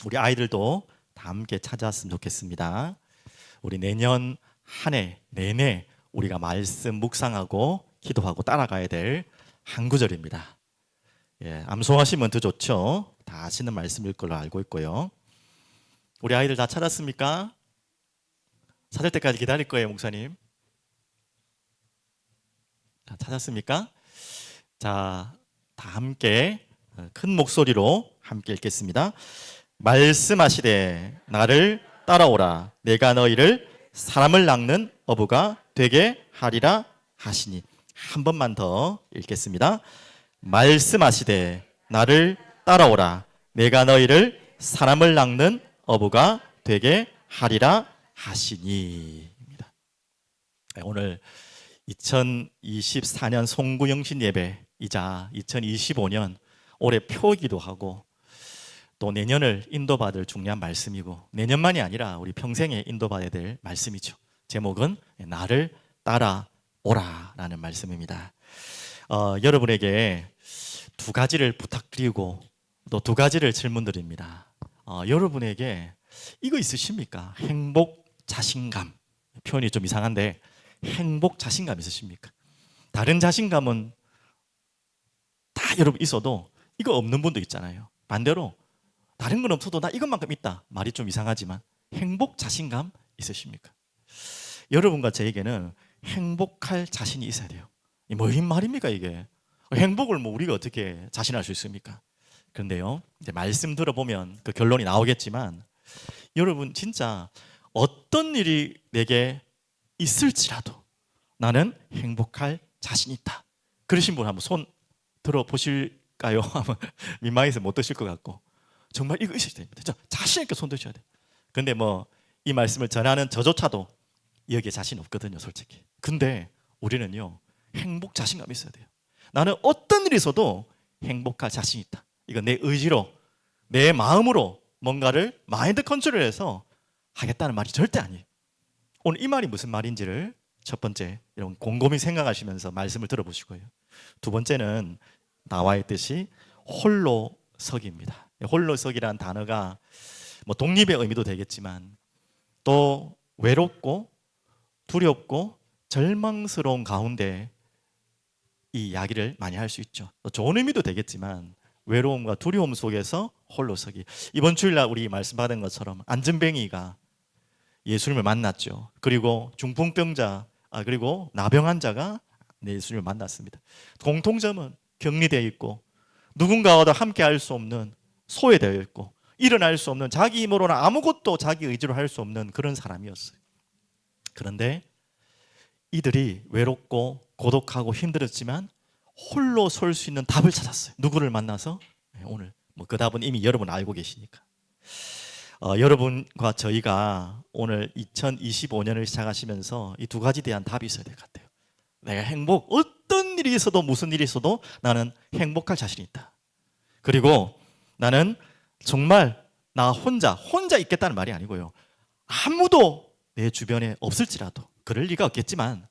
우리 아이들도 다 함께 찾아왔으면 좋겠습니다. 우리 내년 한 해 내내 우리가 말씀 묵상하고 기도하고 따라가야 될 한 구절입니다. 암송하시면 더 좋죠. 다 아시는 말씀일 걸로 알고 있고요. 우리 아이들 다 찾았습니까? 찾을 때까지 기다릴 거예요, 목사님. 다 찾았습니까? 자, 다 함께 큰 목소리로 함께 읽겠습니다. 말씀하시되 나를 따라오라 내가 너희를 사람을 낚는 어부가 되게 하리라 하시니. 한 번만 더 읽겠습니다. 말씀하시되 나를 따라오라 내가 너희를 사람을 낚는 어부가 되게 하리라 하시니입니다. 오늘 2024년 송구영신 예배이자 2025년 올해 표기도 하고 또 내년을 인도받을 중요한 말씀이고 내년만이 아니라 우리 평생에 인도받아야 될 말씀이죠. 제목은 나를 따라오라라는 말씀입니다. 여러분에게 두 가지를 부탁드리고 또 두 가지를 질문드립니다. 여러분에게 이거 있으십니까? 행복, 자신감. 표현이 좀 이상한데 행복, 자신감 있으십니까? 다른 자신감은 다 여러분 있어도 이거 없는 분도 있잖아요. 반대로 다른 건 없어도 나 이것만큼 있다. 말이 좀 이상하지만 행복, 자신감 있으십니까? 여러분과 저에게는 행복할 자신이 있어야 돼요. 뭐인 말입니까 이게? 행복을 우리가 어떻게 자신할 수 있습니까? 그런데요, 이제 말씀 들어보면 그 결론이 나오겠지만 여러분 진짜 어떤 일이 내게 있을지라도 나는 행복할 자신이 있다. 그러신 분 한번 손 들어보실까요? 민망해서 못 드실 것 같고 정말 이거 있으셔야 됩니다. 진짜 자신 있게 손 드셔야 돼요. 근데 이 말씀을 전하는 저조차도 여기에 자신 없거든요, 솔직히. 근데 우리는요, 행복 자신감이 있어야 돼요. 나는 어떤 일이 있어도 행복할 자신이 있다. 이거 내 의지로, 내 마음으로 뭔가를 마인드 컨트롤해서 하겠다는 말이 절대 아니에요. 오늘 이 말이 무슨 말인지를 첫 번째 여러분 곰곰이 생각하시면서 말씀을 들어보시고요. 두 번째는 나와 있듯이 홀로서기입니다. 홀로서기라는 단어가 독립의 의미도 되겠지만 또 외롭고 두렵고 절망스러운 가운데 이 이야기를 많이 할 수 있죠. 또 좋은 의미도 되겠지만 외로움과 두려움 속에서 홀로서기. 이번 주일날 우리 말씀받은 것처럼 안전뱅이가 예수님을 만났죠. 그리고 중풍병자 그리고 나병 환자가 예수님을 만났습니다. 공통점은 격리되어 있고 누군가와도 함께 할 수 없는 소외되어 있고 일어날 수 없는 자기 힘으로는 아무것도 자기 의지로 할 수 없는 그런 사람이었어요. 그런데 이들이 외롭고 고독하고 힘들었지만 홀로 설 수 있는 답을 찾았어요. 누구를 만나서? 오늘 그 답은 이미 여러분 알고 계시니까. 여러분과 저희가 오늘 2025년을 시작하시면서 이 두 가지에 대한 답이 있어야 될 것 같아요. 내가 어떤 일이 있어도 무슨 일이 있어도 나는 행복할 자신이 있다. 그리고 나는 정말 나 혼자 있겠다는 말이 아니고요. 아무도 내 주변에 없을지라도 그럴 리가 없겠지만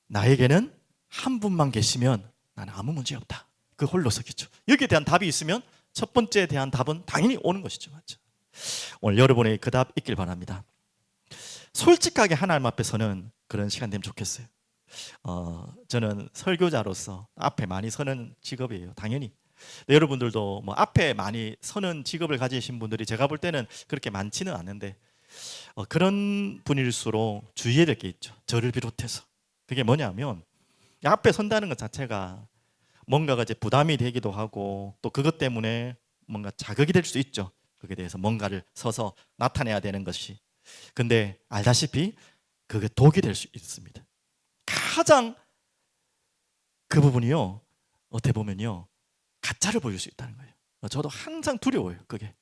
나에게는 한 분만 계시면 나는 아무 문제 없다. 그 홀로서기죠. 여기에 대한 답이 있으면 첫 번째에 대한 답은 당연히 오는 것이죠. 맞죠? 오늘 여러분의 그 답 있길 바랍니다. 솔직하게 하나님 앞에 서는 그런 시간 되면 좋겠어요. 저는 설교자로서 앞에 많이 서는 직업이에요. 당연히. 여러분들도 앞에 많이 서는 직업을 가지신 분들이 제가 볼 때는 그렇게 많지는 않은데 그런 분일수록 주의해야 될 게 있죠. 저를 비롯해서. 그게 뭐냐면 앞에 선다는 것 자체가 뭔가가 이제 부담이 되기도 하고 또 그것 때문에 뭔가 자극이 될 수 있죠. 그게 대해서 뭔가를 서서 나타내야 되는 것이. 근데 알다시피 그게 독이 될 수 있습니다. 가장 그 부분이요, 어떻게 보면요, 가짜를 보일 수 있다는 거예요. 저도 항상 두려워요. 그게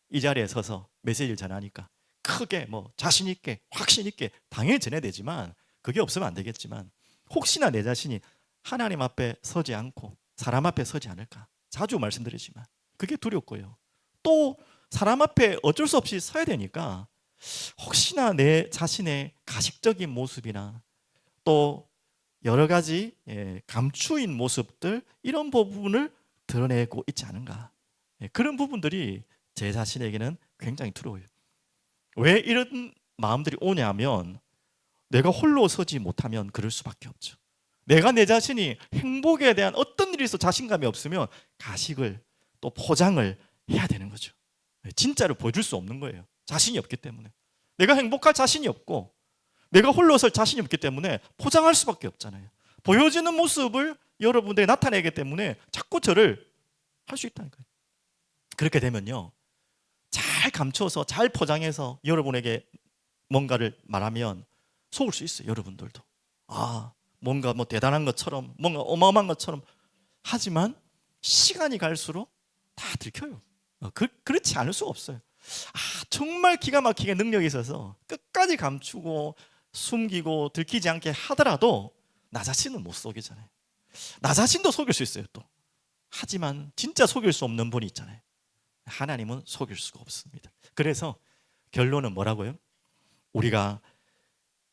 이 자리에 서서 메시지를 전하니까 크게 자신 있게 확신 있게 당연히 전해야 되지만 그게 없으면 안 되겠지만 혹시나 내 자신이 하나님 앞에 서지 않고 사람 앞에 서지 않을까 자주 말씀드리지만 그게 두렵고요. 또 사람 앞에 어쩔 수 없이 서야 되니까 혹시나 내 자신의 가식적인 모습이나 또 여러 가지 감추인 모습들 이런 부분을 드러내고 있지 않은가. 그런 부분들이 제 자신에게는 굉장히 두려워요. 왜 이런 마음들이 오냐면 내가 홀로 서지 못하면 그럴 수밖에 없죠. 내가 내 자신이 행복에 대한 어떤 일이 있어 자신감이 없으면 가식을 또 포장을 해야 되는 거죠. 진짜로 보여줄 수 없는 거예요. 자신이 없기 때문에. 내가 행복할 자신이 없고 내가 홀로 설 자신이 없기 때문에 포장할 수밖에 없잖아요. 보여지는 모습을 여러분들이 나타내기 때문에 자꾸 저를 할 수 있다니까요. 그렇게 되면요, 잘 감춰서 잘 포장해서 여러분에게 뭔가를 말하면 속을 수 있어요. 여러분들도 뭔가 뭐 대단한 것처럼 뭔가 어마어마한 것처럼 하지만 시간이 갈수록 다 들켜요. 그렇지 않을 수가 없어요. 정말 기가 막히게 능력이 있어서 끝까지 감추고 숨기고 들키지 않게 하더라도 나 자신은 못 속이잖아요. 나 자신도 속일 수 있어요 또. 하지만 진짜 속일 수 없는 분이 있잖아요. 하나님은 속일 수가 없습니다. 그래서 결론은 뭐라고요? 우리가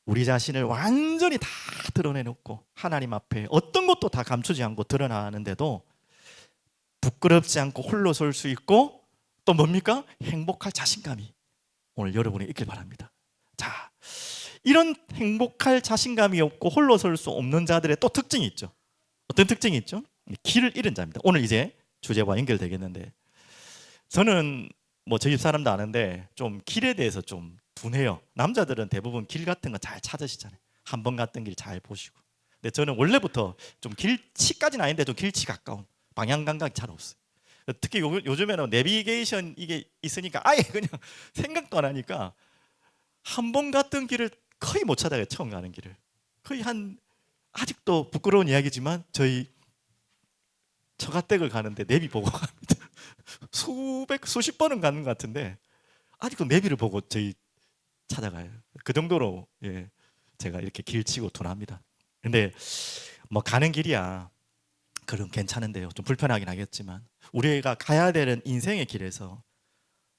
우리 자신을 완전히 다 드러내놓고 하나님 앞에 어떤 것도 다 감추지 않고 드러나는데도 부끄럽지 않고 홀로 설 수 있고 또 뭡니까? 행복할 자신감이 오늘 여러분이 있길 바랍니다. 자, 이런 행복할 자신감이 없고 홀로 설 수 없는 자들의 또 특징이 있죠. 어떤 특징이 있죠? 길을 잃은 자입니다. 오늘 이제 주제와 연결되겠는데 저는 뭐 저희 집 사람도 아는데 좀 길에 대해서 좀 둔해요. 남자들은 대부분 길 같은 거 잘 찾으시잖아요. 한 번 갔던 길 잘 보시고. 근데 저는 원래부터 좀 길치까지는 아닌데 좀 길치 가까운 방향 감각이 잘 없어요. 특히 요즘에는 내비게이션 이게 있으니까 아예 그냥 생각도 안 하니까 한 번 갔던 길을 거의 못 찾아가요. 처음 가는 길을 거의 아직도 부끄러운 이야기지만 저희 처가댁을 가는데 내비 보고 갑니다. 수십 번은 가는 것 같은데 아직도 내비를 보고 저희 찾아가요. 그 정도로 제가 이렇게 길치고 둔합니다. 근데 뭐 가는 길이야 그럼 괜찮은데요. 좀 불편하긴 하겠지만 우리가 가야 되는 인생의 길에서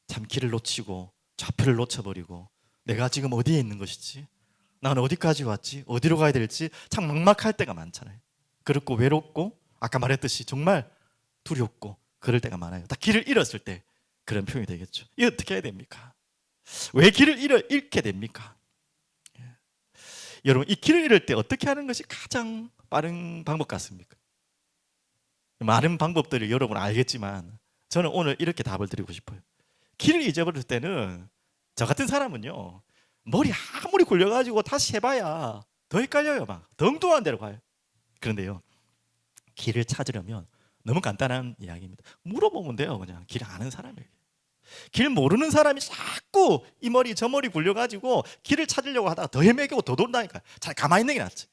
참 길을 놓치고 좌표를 놓쳐버리고 내가 지금 어디에 있는 것이지? 나는 어디까지 왔지? 어디로 가야 될지 참 막막할 때가 많잖아요. 그렇고 외롭고 아까 말했듯이 정말 두렵고 그럴 때가 많아요. 다 길을 잃었을 때 그런 표현이 되겠죠. 이 어떻게 해야 됩니까? 왜 길을 잃게 됩니까? 여러분 이 길을 잃을 때 어떻게 하는 것이 가장 빠른 방법 같습니까? 많은 방법들을 여러분 알겠지만 저는 오늘 이렇게 답을 드리고 싶어요. 길을 잊어버릴 때는 저 같은 사람은요 머리 아무리 굴려가지고 다시 해봐야 더 헷갈려요. 막 더 엉뚱한 데로 가요. 그런데요 길을 찾으려면 너무 간단한 이야기입니다. 물어보면 돼요. 그냥 길 아는 사람에게. 길 모르는 사람이 자꾸 이 머리 저 머리 굴려가지고 길을 찾으려고 하다가 더 헤매고 더 돈다니까. 잘 가만히 있는 게 낫지.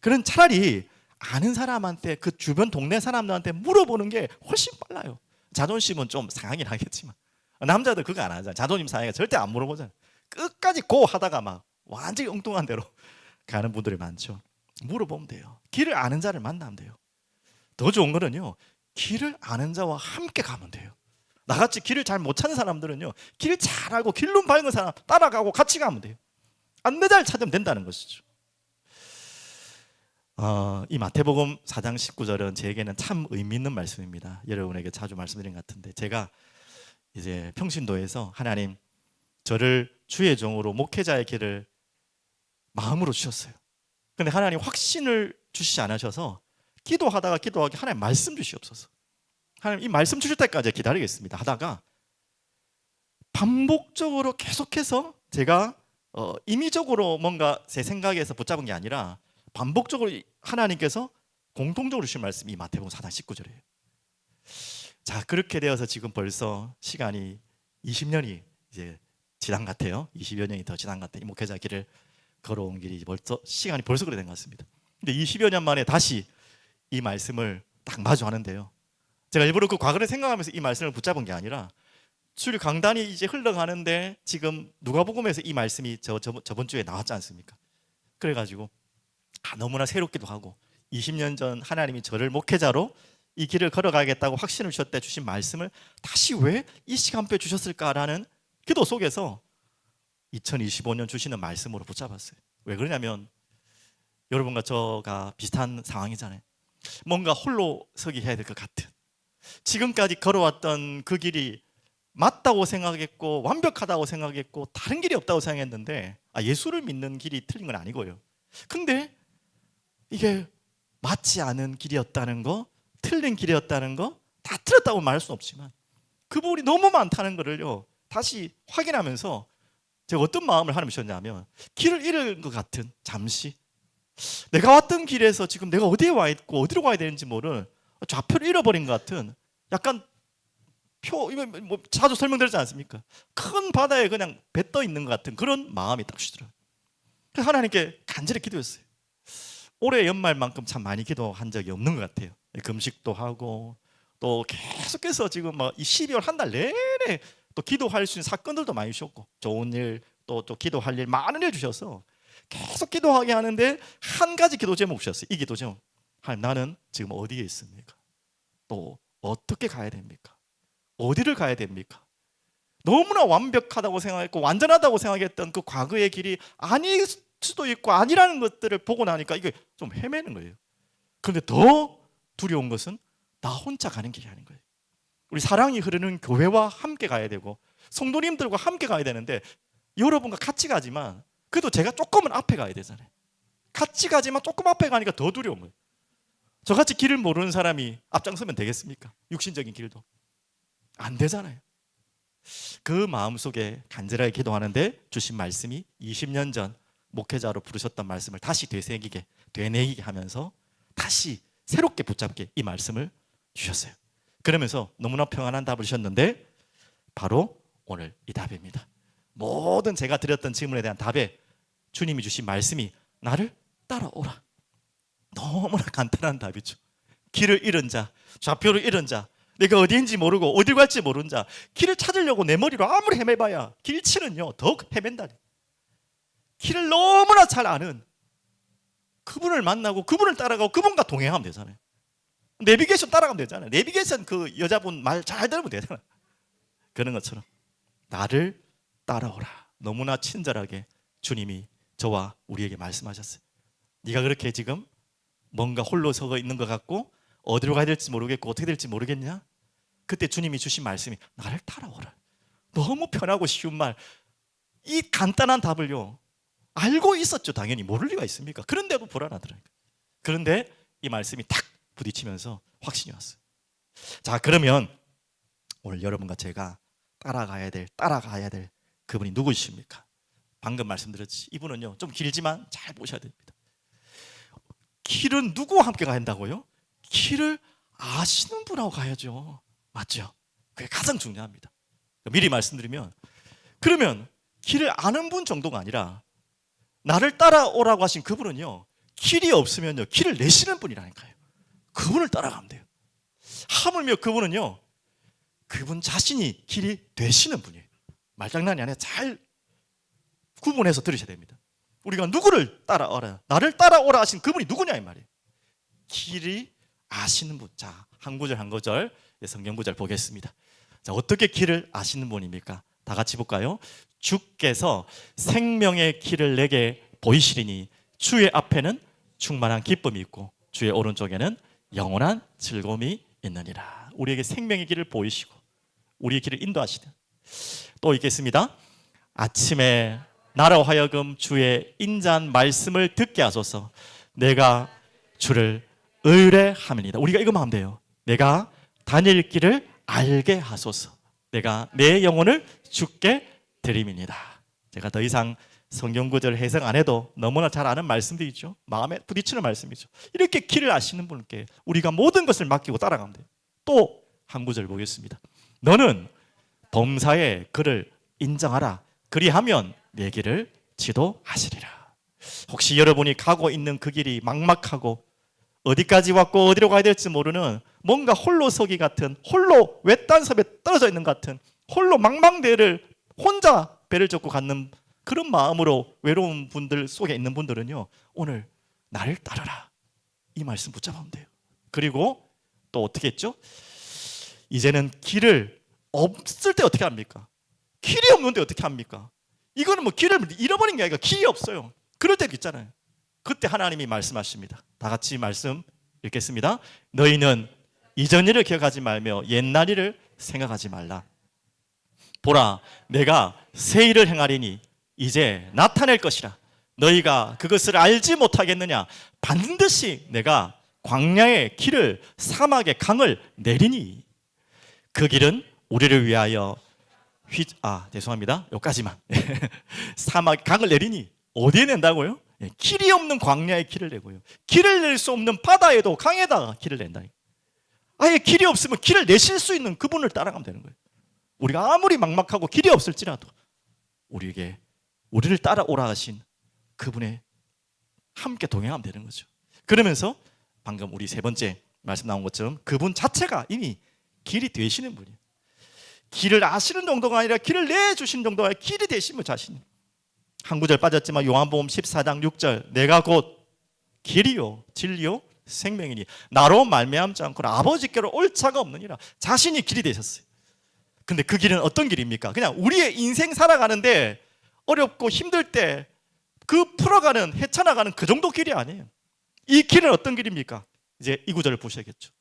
그런 차라리 아는 사람한테 그 주변 동네 사람들한테 물어보는 게 훨씬 빨라요. 자존심은 좀 상하긴 하겠지만 남자들 그거 안 하잖아요. 자존심 상하니까 절대 안 물어보잖아요. 끝까지 고 하다가 막 완전히 엉뚱한 데로 가는 분들이 많죠. 물어보면 돼요. 길을 아는 자를 만나면 돼요. 더 좋은 거는요 길을 아는 자와 함께 가면 돼요. 나같이 길을 잘 못 찾는 사람들은요 길 잘 알고 길눈 밝은 사람 따라가고 같이 가면 돼요. 안내자를 찾으면 된다는 것이죠. 이 마태복음 4장 19절은 제게는 참 의미 있는 말씀입니다. 여러분에게 자주 말씀드린 것 같은데 제가 이제 평신도에서 하나님 저를 주의 종으로 목회자의 길을 마음으로 주셨어요. 근데 하나님 확신을 주시지 않으셔서 기도하다가 하나님 말씀 주시옵소서. 하나님 이 말씀 주실 때까지 기다리겠습니다 하다가 반복적으로 계속해서 제가 임의적으로 뭔가 제 생각에서 붙잡은 게 아니라 반복적으로 하나님께서 공통적으로 주신 말씀이 마태복음 4장 19절이에요. 자, 그렇게 되어서 지금 벌써 시간이 20년이 이제 지난 것 같아요. 20여 년이 더 지난 것 같아요. 이 목회자 길을 걸어온 길이 시간이 벌써 그래 된 것 같습니다. 근데 20여 년 만에 다시 이 말씀을 딱 마주하는데요. 제가 일부러 그 과거를 생각하면서 이 말씀을 붙잡은 게 아니라 출 강단이 이제 흘러가는데 지금 누가복음에서 이 말씀이 저번 주에 나왔지 않습니까? 그래가지고 너무나 새롭기도 하고 20년 전 하나님이 저를 목회자로 이 길을 걸어가겠다고 확신을 주셨대 주신 말씀을 다시 왜 이 시간표에 주셨을까라는 기도 속에서 2025년 주시는 말씀으로 붙잡았어요. 왜 그러냐면 여러분과 저가 비슷한 상황이잖아요. 뭔가 홀로 서기 해야 될 것 같은 지금까지 걸어왔던 그 길이 맞다고 생각했고 완벽하다고 생각했고 다른 길이 없다고 생각했는데 예수를 믿는 길이 틀린 건 아니고요. 근데 이게 맞지 않은 길이었다는 거, 틀린 길이었다는 거, 다 틀렸다고 말할 수는 없지만 그 부분이 너무 많다는 거를요 다시 확인하면서 제가 어떤 마음을 하나님 주셨냐면, 길을 잃은 것 같은, 잠시 내가 왔던 길에서 지금 내가 어디에 와 있고 어디로 가야 되는지 모르는, 좌표를 잃어버린 것 같은, 약간 이거 뭐 자주 설명드리지 않습니까? 큰 바다에 그냥 배 떠 있는 것 같은 그런 마음이 딱 주더라고요. 그래서 하나님께 간절히 기도했어요. 올해 연말만큼 참 많이 기도한 적이 없는 것 같아요. 금식도 하고 또 계속해서 지금 이 12월 한 달 내내 또 기도할 수 있는 사건들도 많이 주셨고, 좋은 일, 또 기도할 일, 많은 일 주셔서 계속 기도하게 하는데, 한 가지 기도 제목 주셨어요. 이 기도 제목: 하나님, 나는 지금 어디에 있습니까? 또 어떻게 가야 됩니까? 어디를 가야 됩니까? 너무나 완벽하다고 생각했고 완전하다고 생각했던 그 과거의 길이 아닐 수도 있고 아니라는 것들을 보고 나니까 이게 좀 헤매는 거예요. 그런데 더 두려운 것은 나 혼자 가는 길이 아닌 거예요. 우리 사랑이 흐르는 교회와 함께 가야 되고 성도님들과 함께 가야 되는데, 여러분과 같이 가지만 그래도 제가 조금은 앞에 가야 되잖아요. 같이 가지만 조금 앞에 가니까 더 두려운 거예요. 저같이 길을 모르는 사람이 앞장서면 되겠습니까? 육신적인 길도 안 되잖아요. 그 마음속에 간절하게 기도하는데 주신 말씀이 20년 전 목회자로 부르셨던 말씀을 다시 되새기게 하면서 다시 새롭게 붙잡게 이 말씀을 주셨어요. 그러면서 너무나 평안한 답을 주셨는데, 바로 오늘 이 답입니다. 모든 제가 드렸던 질문에 대한 답에 주님이 주신 말씀이 나를 따라오라. 너무나 간단한 답이죠. 길을 잃은 자, 좌표를 잃은 자, 내가 어디인지 모르고 어딜 갈지 모르는 자, 길을 찾으려고 내 머리로 아무리 헤매봐야 길치는요 더욱 헤맨다. 길을 너무나 잘 아는 그분을 만나고 그분을 따라가고 그분과 동행하면 되잖아요. 내비게이션 따라가면 되잖아요. 내비게이션 그 여자분 말 잘 들으면 되잖아요. 그런 것처럼 나를 따라오라. 너무나 친절하게 주님이 저와 우리에게 말씀하셨어요. 네가 그렇게 지금 뭔가 홀로 서 있는 것 같고 어디로 가야 될지 모르겠고 어떻게 될지 모르겠냐? 그때 주님이 주신 말씀이 나를 따라오라. 너무 편하고 쉬운 말, 이 간단한 답을요 알고 있었죠. 당연히 모를 리가 있습니까? 그런데도 불안하더라고요. 그런데 이 말씀이 탁 부딪히면서 확신이 왔어요. 자, 그러면 오늘 여러분과 제가 따라가야 될 그분이 누구십니까? 방금 말씀드렸지, 이분은요 좀 길지만 잘 보셔야 됩니다. 길은 누구와 함께 가야 한다고요? 길을 아시는 분하고 가야죠. 맞죠? 그게 가장 중요합니다. 미리 말씀드리면, 그러면 길을 아는 분 정도가 아니라 나를 따라오라고 하신 그분은요 길이 없으면요 길을 내시는 분이라니까요. 그분을 따라가면 돼요. 하물며 그분은요 그분 자신이 길이 되시는 분이에요. 말장난이 아니라 잘 구분해서 들으셔야 됩니다. 우리가 누구를 따라오라, 나를 따라오라 하신 그분이 누구냐 이 말이에요. 길이 아시는 분. 자, 한 구절 성경 구절 보겠습니다. 자, 어떻게 길을 아시는 분입니까? 다 같이 볼까요? 주께서 생명의 길을 내게 보이시리니 주의 앞에는 충만한 기쁨이 있고 주의 오른쪽에는 영원한 즐거움이 있느니라. 우리에게 생명의 길을 보이시고 우리의 길을 인도하시는. 또 읽겠습니다. 아침에 나로 하여금 주의 인자한 말씀을 듣게 하소서. 내가 주를 의뢰하면이다. 우리가 이거만 하면 돼요. 내가 다닐 길을 알게 하소서. 내가 내 영혼을 주께 드림이니다. 제가 더 이상 성경 구절 해석 안 해도 너무나 잘 아는 말씀들이죠. 마음에 부딪히는 말씀이죠. 이렇게 길을 아시는 분께 우리가 모든 것을 맡기고 따라가면 돼요. 또 한 구절 보겠습니다. 너는 범사에 그를 인정하라. 그리하면 내 길을 지도하시리라. 혹시 여러분이 가고 있는 그 길이 막막하고 어디까지 왔고 어디로 가야 될지 모르는, 뭔가 홀로 서기 같은, 홀로 외딴 섬에 떨어져 있는 것 같은, 홀로 망망대해를 혼자 배를 젓고 갖는 그런 마음으로 외로운 분들 속에 있는 분들은요 오늘 나를 따르라 이 말씀 붙잡으면 돼요. 그리고 또 어떻게 했죠? 이제는 길을 없을 때 어떻게 합니까? 길이 없는데 어떻게 합니까? 이거는 뭐 길을 잃어버린 게 아니라 길이 없어요. 그럴 때도 있잖아요. 그때 하나님이 말씀하십니다. 다 같이 말씀 '너희는 이전 일을 기억하지 말며 옛날 일을 생각하지 말라. 보라, 내가 새 일을 행하리니 이제 나타낼 것이라. 너희가 그것을 알지 못하겠느냐? 반드시 내가 광야의 길을, 사막의 강을 내리니 그 길은 우리를 위하여 죄송합니다. 여기까지만. 사막 강을 내리니 어디에 낸다고요? 길이 없는 광야의 길을 내고요. 길을 낼 수 없는 바다에도 강에다가 길을 낸다. 아예 길이 없으면 길을 내실 수 있는 그분을 따라가면 되는 거예요. 우리가 아무리 막막하고 길이 없을지라도 우리를 따라오라 하신 그분에 함께 동행하면 되는 거죠. 그러면서 방금 우리 세 번째 말씀 나온 것처럼 그분 자체가 이미 길이 되시는 분이에요. 길을 아시는 정도가 아니라 길을 내주신 정도가 아니라 길이 되신 분 자신이. 한 구절 빠졌지만 요한복음 14장 6절 내가 곧 길이요 진리요 생명이니 나로 말미암지 않고는 아버지께로 올 자가 없느니라. 자신이 길이 되셨어요. 근데 그 길은 어떤 길입니까? 그냥 우리의 인생 살아가는데 어렵고 힘들 때 그 풀어가는 헤쳐나가는 그 정도 길이 아니에요. 이 길은 어떤 길입니까? 이제 이 구절을 보셔야겠죠.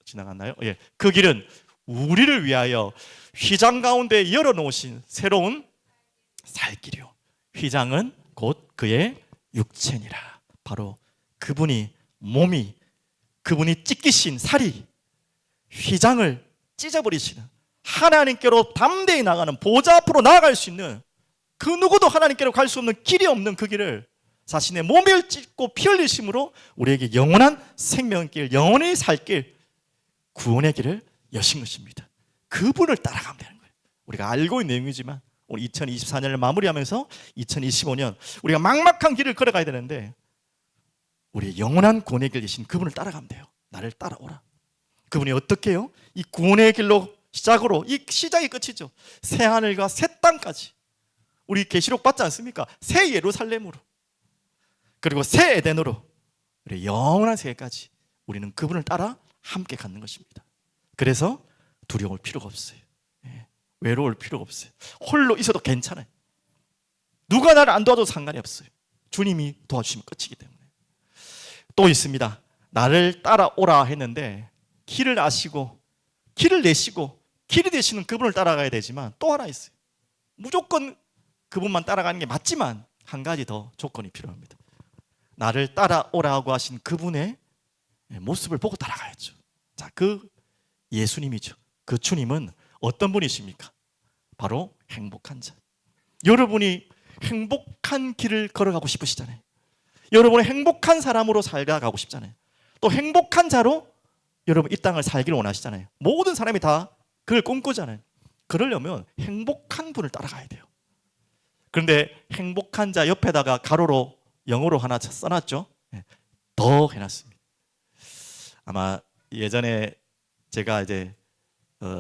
지나갔나요? 예. 그 길은 우리를 위하여 휘장 가운데 열어놓으신 새로운 살 길이요. 휘장은 곧 그의 육체니라. 바로 그분이 그분이 찢기신 살이 휘장을 찢어버리시는, 하나님께로 담대히 나가는, 보좌 앞으로 나아갈 수 있는, 그 누구도 하나님께로 갈 수 없는 길이 없는 그 길을 자신의 몸을 찢고 피 흘리심으로 우리에게 영원한 생명길, 영원히 살 길, 구원의 길을 여신 것입니다. 그분을 따라가면 되는 거예요. 우리가 알고 있는 내용이지만 오늘 2024년을 마무리하면서 2025년 우리가 막막한 길을 걸어가야 되는데 우리의 영원한 구원의 길 되신 그분을 따라가면 돼요. 나를 따라오라. 그분이 어떻게 해요? 이 구원의 길로 시작으로, 이 시작이 끝이죠. 새 하늘과 새 땅까지 우리 계시록 받지 않습니까? 새 예루살렘으로, 그리고 새 에덴으로, 우리 영원한 세계까지 우리는 그분을 따라 함께 갖는 것입니다. 그래서 두려울 필요가 없어요. 외로울 필요가 없어요. 홀로 있어도 괜찮아요. 누가 나를 안 도와도 상관이 없어요. 주님이 도와주시면 끝이기 때문에. 또 있습니다. 나를 따라오라 했는데 길을 아시고 길을 내시고 길이 되시는 그분을 따라가야 되지만 또 하나 있어요. 무조건 그분만 따라가는 게 맞지만 한 가지 더 조건이 필요합니다. 나를 따라오라고 하신 그분의 모습을 보고 따라가야죠. 자, 그 예수님이죠. 그 주님은 어떤 분이십니까? 바로 행복한 자. 여러분이 행복한 길을 걸어가고 싶으시잖아요. 여러분은 행복한 사람으로 살아가고 싶잖아요. 또 행복한 자로 여러분 이 땅을 살기를 원하시잖아요. 모든 사람이 다 그걸 꿈꾸잖아요. 그러려면 행복한 분을 따라가야 돼요. 그런데 행복한 자 옆에다가 가로로 영어로 하나 써놨죠. 더 해놨습니다. 아마 예전에 제가 이제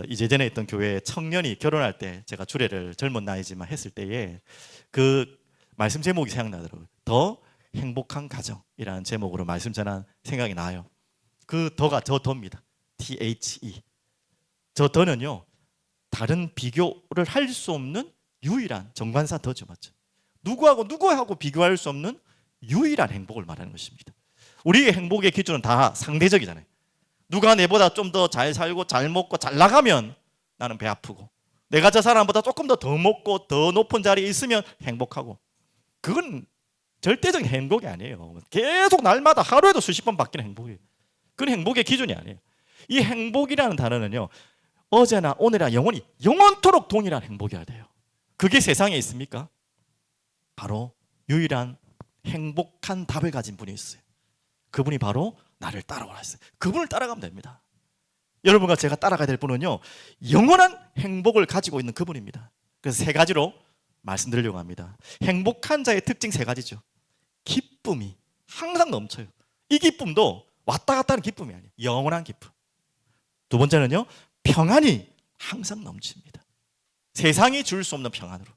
예전에 있던 교회에 청년이 결혼할 때 제가 주례를 젊은 나이지만 했을 때에 그 말씀 제목이 생각나더라고요. 더 행복한 가정이라는 제목으로 말씀 전한 생각이 나요. 그 더가 저 더입니다. THE. 저 더는요, 다른 비교를 할 수 없는 유일한, 정관사 더죠, 맞죠? 누구하고 비교할 수 없는 유일한 행복을 말하는 것입니다. 우리의 행복의 기준은 다 상대적이잖아요. 누가 내보다 좀 더 잘 살고 잘 먹고 잘 나가면 나는 배 아프고, 내가 저 사람보다 조금 더 먹고 더 높은 자리에 있으면 행복하고, 그건 절대적인 행복이 아니에요. 계속 날마다 하루에도 수십 번 바뀌는 행복이에요. 그건 행복의 기준이 아니에요. 이 행복이라는 단어는요, 어제나 오늘이나 영원히 영원토록 동일한 행복이어야 돼요. 그게 세상에 있습니까? 바로 유일한 행복한 답을 가진 분이 있어요. 그분이 바로 나를 따라오라 했어요. 그분을 따라가면 됩니다. 여러분과 제가 따라가야 될 분은요, 영원한 행복을 가지고 있는 그분입니다. 그래서 세 가지로 말씀드리려고 합니다. 행복한 자의 특징 세 가지죠. 기쁨이 항상 넘쳐요. 이 기쁨도 왔다 갔다 하는 기쁨이 아니에요. 영원한 기쁨. 두 번째는요, 평안이 항상 넘칩니다. 세상이 줄 수 없는 평안으로.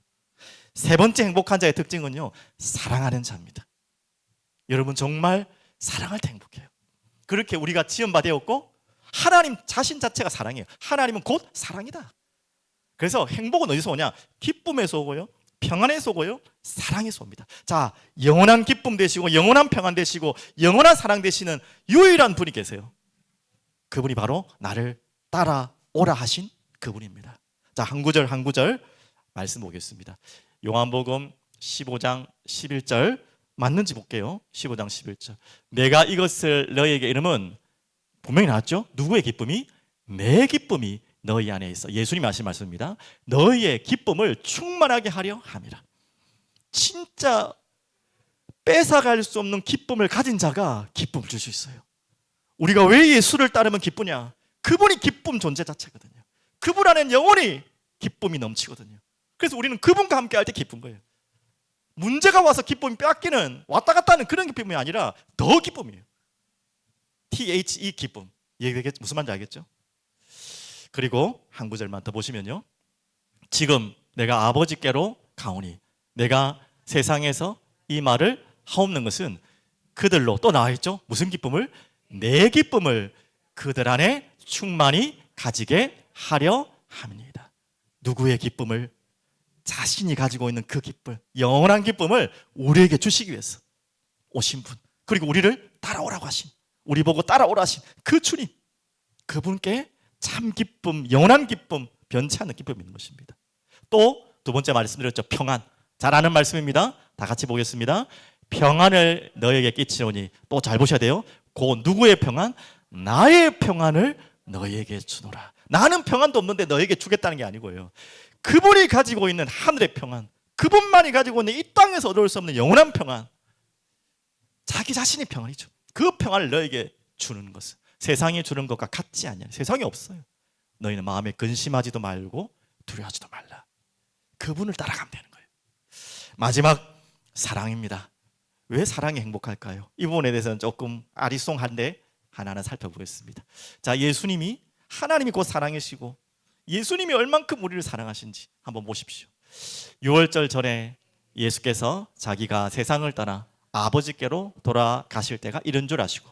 세 번째 행복한 자의 특징은요, 사랑하는 자입니다. 여러분 정말 사랑할 때 행복해요. 그렇게 우리가 지음받았고 하나님 자신 자체가 사랑이에요. 하나님은 곧 사랑이다. 그래서 행복은 어디서 오냐? 기쁨에서 오고요, 평안에서 오고요, 사랑에서 옵니다. 자, 영원한 기쁨 되시고 영원한 평안 되시고 영원한 사랑 되시는 유일한 분이 계세요. 그분이 바로 나를 따라오라 하신 그분입니다. 자, 한 구절 한 구절 말씀 보겠습니다. 요한복음 15장 11절 맞는지 볼게요. 15장 11절. 내가 이것을 너희에게 이름은 분명히 나왔죠. 누구의 기쁨이? 내 기쁨이 너희 안에 있어. 예수님이 하신 말씀입니다. 너희의 기쁨을 충만하게 하려 함이라. 진짜 뺏어갈 수 없는 기쁨을 가진 자가 기쁨을 줄 수 있어요. 우리가 왜 예수를 따르면 기쁘냐? 그분이 기쁨 존재 자체거든요. 그분 안에는 영원히 기쁨이 넘치거든요. 그래서 우리는 그분과 함께 할 때 기쁜 거예요. 문제가 와서 기쁨이 뺏기는, 왔다 갔다 하는 그런 기쁨이 아니라 더 기쁨이에요. THE 기쁨. 무슨 말인지 알겠죠? 그리고 한 구절만 더 보시면요. 지금 내가 아버지께로 가오니 내가 세상에서 이 말을 하옵는 것은 그들로, 또 나와 있죠. 무슨 기쁨을? 내 기쁨을 그들 안에 충만히 가지게 하려 함이니이다. 누구의 기쁨을? 자신이 가지고 있는 그 기쁨, 영원한 기쁨을 우리에게 주시기 위해서 오신 분, 그리고 우리를 따라오라고 하신, 우리 보고 따라오라 하신 그 주님, 그분께 참 기쁨, 영원한 기쁨, 변치 않는 기쁨이 있는 것입니다. 또 두 번째 말씀드렸죠. 평안. 잘 아는 말씀입니다. 다 같이 보겠습니다. 평안을 너에게 끼치노니, 또 잘 보셔야 돼요. 그 누구의 평안? 나의 평안을 너에게 주노라. 나는 평안도 없는데 너에게 주겠다는 게 아니고요. 그분이 가지고 있는 하늘의 평안, 그분만이 가지고 있는 이 땅에서 얻을 수 없는 영원한 평안, 자기 자신이 평안이죠. 그 평안을 너에게 주는 것은 세상이 주는 것과 같지 않냐. 세상에 없어요. 너희는 마음에 근심하지도 말고 두려워하지도 말라. 그분을 따라가면 되는 거예요. 마지막 사랑입니다. 왜 사랑이 행복할까요? 이 부분에 대해서는 조금 아리송한데 하나하나 살펴보겠습니다. 자, 예수님이, 하나님이 곧 사랑이시고 예수님이 얼만큼 우리를 사랑하신지 한번 보십시오. 6월절 전에 예수께서 자기가 세상을 떠나 아버지께로 돌아가실 때가 이런 줄 아시고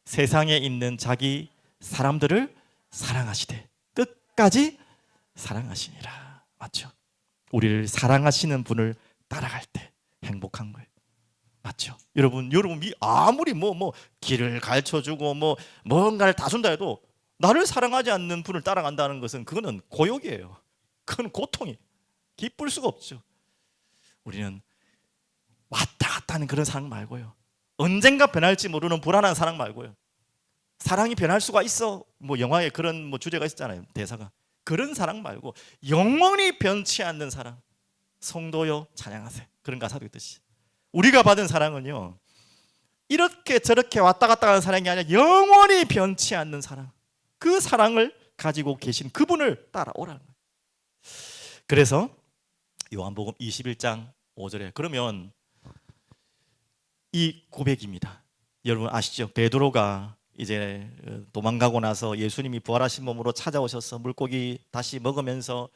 세상에 있는 자기 사람들을 사랑하시되 끝까지 사랑하시니라. 맞죠? 우리를 사랑하시는 분을 따라갈 때 행복한 거예요. 맞죠? 여러분이 아무리 길을 가르쳐주고 뭔가를 다 준다 해도 나를 사랑하지 않는 분을 따라간다는 것은 그거는 고역이에요. 그건 고통이, 기쁠 수가 없죠. 우리는 왔다 갔다 하는 그런 사랑 말고요, 언젠가 변할지 모르는 불안한 사랑 말고요, 사랑이 변할 수가 있어, 영화에 그런 주제가 있었잖아요. 대사가. 그런 사랑 말고 영원히 변치 않는 사랑. 성도여 찬양하세, 그런 가사도 있듯이 우리가 받은 사랑은요, 이렇게 저렇게 왔다 갔다 하는 사랑이 아니라 영원히 변치 않는 사랑, 그 사랑을 가지고 계신 그분을 따라오라는 거예요. 그래서 요한복음 21장 5절에 그러면 이 고백입니다. 여러분 아시죠? 베드로가 이제 도망가고 나서 예수님이 부활하신 몸으로 찾아오셔서 물고기 다시 먹으면서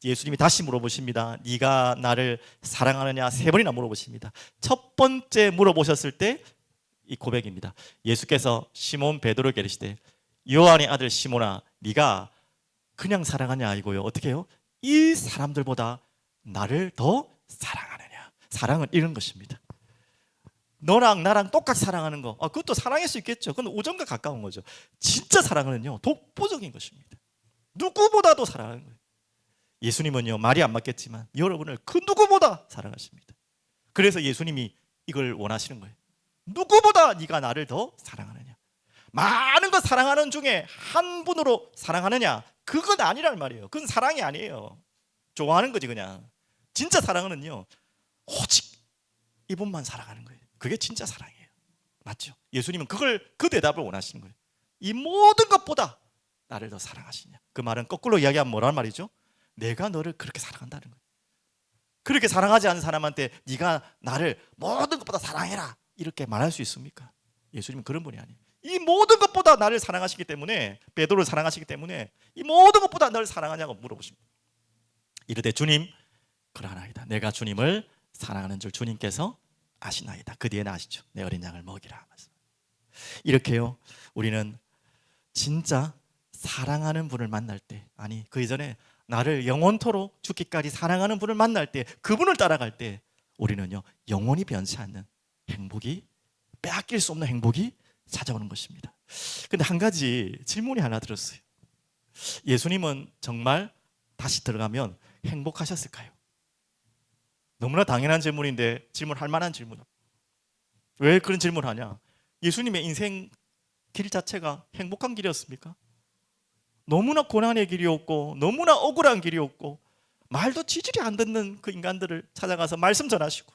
예수님이 다시 물어보십니다. 네가 나를 사랑하느냐? 3번이나 물어보십니다. 첫 번째 물어보셨을 때 이 고백입니다. 예수께서 시몬 베드로에게 이르시되 요한의 아들 시몬아, 네가 그냥 사랑하냐 아니고요, 어떻게 해요? 이 사람들보다 나를 더 사랑하느냐. 사랑은 이런 것입니다. 너랑 나랑 똑같이 사랑하는 거, 그것도 사랑일 수 있겠죠. 그건 우정과 가까운 거죠. 진짜 사랑은요, 독보적인 것입니다. 누구보다도 사랑하는 거예요. 예수님은요, 말이 안 맞겠지만 여러분을 그 누구보다 사랑하십니다. 그래서 예수님이 이걸 원하시는 거예요. 누구보다 네가 나를 더 사랑하느냐. 많은 거 사랑하는 중에 한 분으로 사랑하느냐, 그건 아니란 말이에요. 그건 사랑이 아니에요. 좋아하는 거지 그냥. 진짜 사랑은요, 오직 이분만 사랑하는 거예요. 그게 진짜 사랑이에요. 맞죠? 예수님은 그 대답을 원하시는 거예요. 이 모든 것보다 나를 더 사랑하시냐. 그 말은 거꾸로 이야기하면 뭐란 말이죠? 내가 너를 그렇게 사랑한다는 거예요. 그렇게 사랑하지 않는 사람한테 네가 나를 모든 것보다 사랑해라 이렇게 말할 수 있습니까? 예수님은 그런 분이 아니에요. 이 모든 것보다 나를 사랑하시기 때문에, 베드로를 사랑하시기 때문에 이 모든 것보다 나를 사랑하냐고 물어보십니다. 이르되 주님, 그러하나이다. 내가 주님을 사랑하는 줄 주님께서 아시나이다. 그 뒤에는 아시죠? 내 어린 양을 먹이라. 이렇게요, 우리는 진짜 사랑하는 분을 만날 때, 아니 그 이전에 나를 영원토록 죽기까지 사랑하는 분을 만날 때, 그분을 따라갈 때 우리는요, 영원히 변치 않는 행복이, 빼앗길 수 없는 행복이 찾아오는 것입니다. 근데 한 가지 질문이 하나 들었어요. 예수님은 정말 다시 들어가면 행복하셨을까요? 너무나 당연한 질문인데 질문할 만한 질문. 왜 그런 질문을 하냐? 예수님의 인생 길 자체가 행복한 길이었습니까? 너무나 고난의 길이었고 너무나 억울한 길이었고 말도 지질이 안 듣는 그 인간들을 찾아가서 말씀 전하시고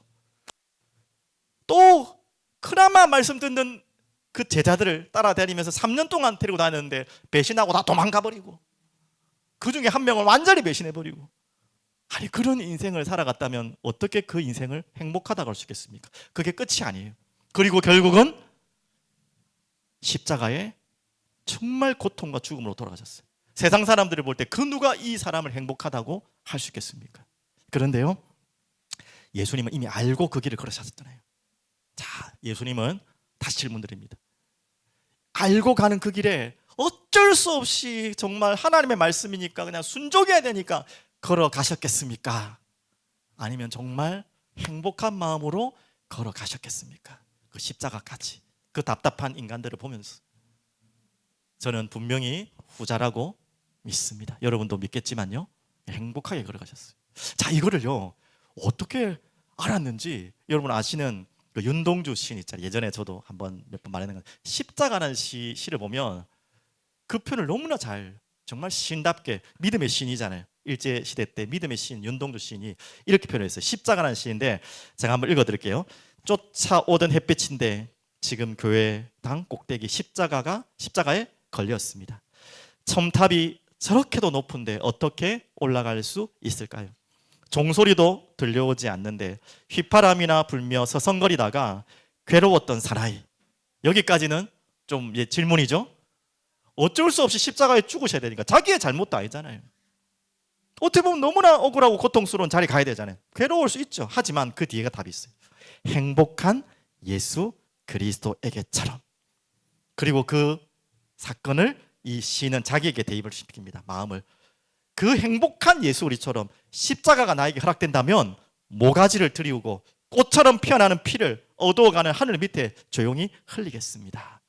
또 그나마 말씀 듣는 그 제자들을 따라다니면서 3년 동안 데리고 다녔는데 배신하고 다 도망가버리고 그 중에 한 명을 완전히 배신해버리고, 아니 그런 인생을 살아갔다면 어떻게 그 인생을 행복하다고 할 수 있겠습니까? 그게 끝이 아니에요. 그리고 결국은 십자가에 정말 고통과 죽음으로 돌아가셨어요. 세상 사람들이 볼 때 그 누가 이 사람을 행복하다고 할 수 있겠습니까? 그런데요, 예수님은 이미 알고 그 길을 걸으셨잖아요. 자, 예수님은 다시 질문드립니다. 알고 가는 그 길에 어쩔 수 없이 정말 하나님의 말씀이니까 그냥 순종해야 되니까 걸어가셨겠습니까? 아니면 정말 행복한 마음으로 걸어가셨겠습니까? 그 십자가까지, 그 답답한 인간들을 보면서. 저는 분명히 후자라고 믿습니다. 여러분도 믿겠지만요, 행복하게 걸어가셨어요. 자, 이거를요 어떻게 알았는지 여러분 아시는 그 윤동주 시인 있잖아요. 예전에 저도 한번 몇 번 말했는 건, 십자가라는 시를 보면 그 표현을 너무나 잘, 정말 시인답게, 믿음의 시인이잖아요. 일제 시대 때 믿음의 시인 윤동주 시인이 이렇게 표현했어요. 십자가라는 시인데 제가 한번 읽어드릴게요. 쫓아오던 햇빛인데 지금 교회당 꼭대기 십자가에 걸렸습니다. 첨탑이 저렇게도 높은데 어떻게 올라갈 수 있을까요? 종소리도 들려오지 않는데 휘파람이나 불며 서성거리다가 괴로웠던 사나이. 여기까지는 좀 질문이죠. 어쩔 수 없이 십자가에 죽으셔야 되니까, 자기의 잘못도 아니잖아요. 어떻게 보면 너무나 억울하고 고통스러운 자리 가야 되잖아요. 괴로울 수 있죠. 하지만 그 뒤에가 답이 있어요. 행복한 예수 그리스도에게처럼. 그리고 그 사건을 이 시인은 자기에게 대입을 시킵니다. 마음을. 그 행복한 예수 그리스도처럼 십자가가 나에게 허락된다면 모가지를 들이우고 꽃처럼 피어나는 피를 어두워가는 하늘 밑에 조용히 흘리겠습니다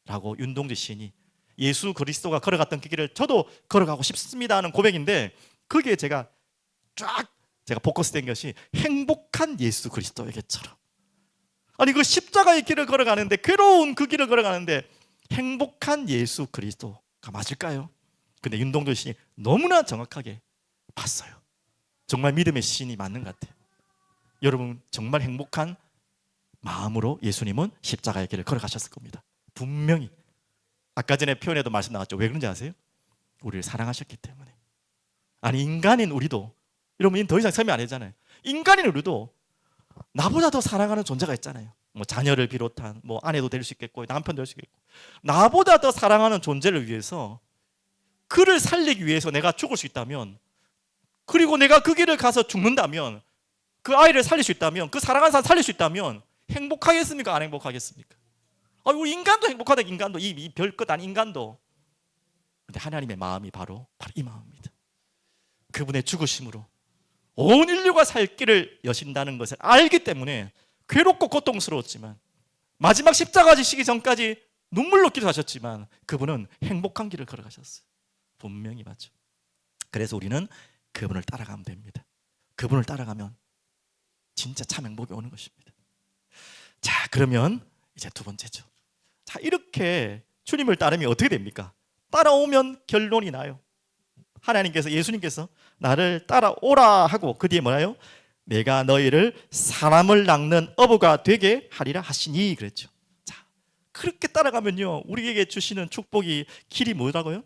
라고 윤동주 시인이, 예수 그리스도가 걸어갔던 그 길을 저도 걸어가고 싶습니다 하는 고백인데, 거기에 제가 포커스된 것이 행복한 예수 그리스도에게처럼. 아니 그 십자가의 길을 걸어가는데, 괴로운 그 길을 걸어가는데 행복한 예수 그리스도가 맞을까요? 근데 윤동주 시인이 너무나 정확하게 봤어요. 정말 믿음의 시인이 맞는 것 같아요. 여러분 정말 행복한 마음으로 예수님은 십자가의 길을 걸어가셨을 겁니다. 분명히. 아까 전에 표현에도 말씀 나왔죠. 왜 그런지 아세요? 우리를 사랑하셨기 때문에. 아니 인간인 우리도, 여러분 더 이상 설명 안 하잖아요. 인간인 우리도 나보다 더 사랑하는 존재가 있잖아요. 뭐 자녀를 비롯한 뭐 아내도 될 수 있겠고 남편도 될 수 있겠고, 나보다 더 사랑하는 존재를 위해서, 그를 살리기 위해서 내가 죽을 수 있다면, 그리고 내가 그 길을 가서 죽는다면, 그 아이를 살릴 수 있다면, 그 사랑하는 사람 살릴 수 있다면 행복하겠습니까? 안 행복하겠습니까? 우리 인간도 행복하다. 인간도, 이 별것 아닌 인간도. 근데 하나님의 마음이 바로 이 마음입니다. 그분의 죽으심으로 온 인류가 살 길을 여신다는 것을 알기 때문에 괴롭고 고통스러웠지만, 마지막 십자가 지시기 전까지 눈물로 기도하셨지만 그분은 행복한 길을 걸어가셨어요. 분명히 맞죠. 그래서 우리는 그분을 따라가면 됩니다. 그분을 따라가면 진짜 참 행복이 오는 것입니다. 자, 그러면 이제 두 번째죠. 자, 이렇게 주님을 따르면 어떻게 됩니까? 따라오면 결론이 나요. 하나님께서, 예수님께서 나를 따라오라 하고 그 뒤에 뭐라요? 내가 너희를 사람을 낚는 어부가 되게 하리라 하시니 그랬죠. 자, 그렇게 따라가면요 우리에게 주시는 축복이, 길이 뭐라고요?